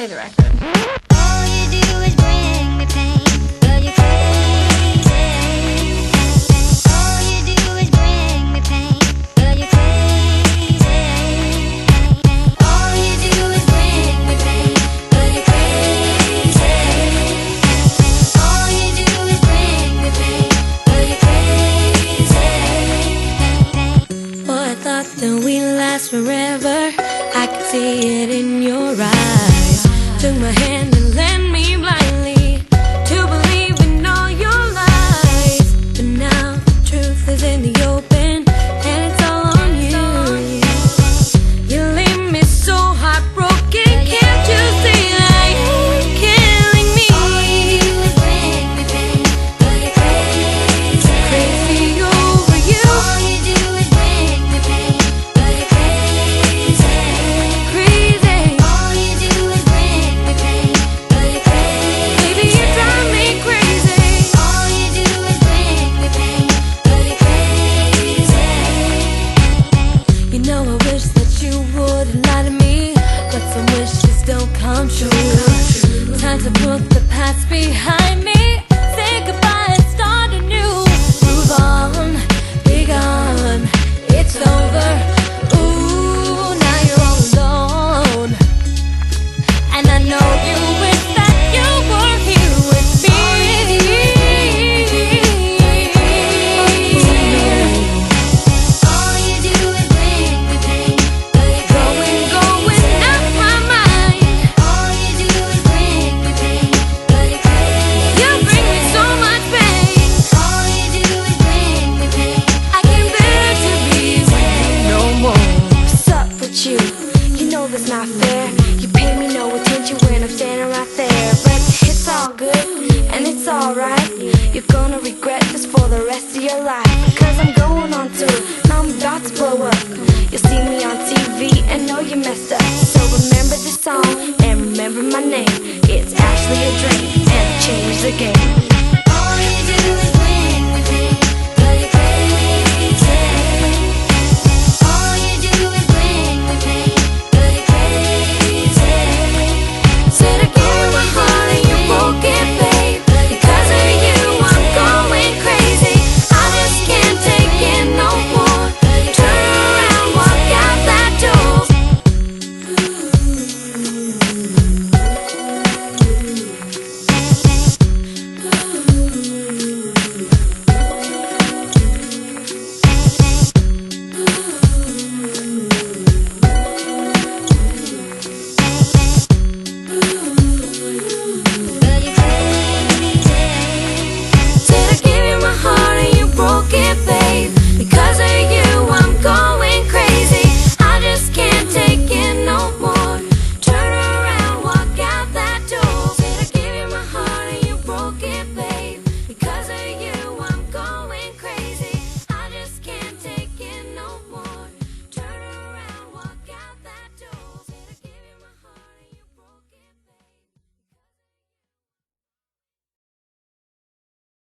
play the record. All you do is bring me pain, girl, you're crazy. All you do is bring me pain, girl, you're crazy. All you do is bring me pain, girl, you're crazy. All you do is bring me pain, girl, you're crazy. Boy, I thought that we'd last forever. I could see it in your eyes. Took my hand and led me blindly to believe in all your lies. But now the truth is in the open, and it's all on you. You leave me so heartbroken. Can't you see that you're killing me? All you do is bring me pain, girl, you're crazy. Crazy over you. All you do is bring me pain, girl, you're crazy. Crazy. All you do is bring me pain, girl, you're crazy. Baby, you drive me crazy. All you do is bring me pain, girl, you're crazy. You know I wish that you would lie to me, but some wishes don't come true. Time to put the past behind me.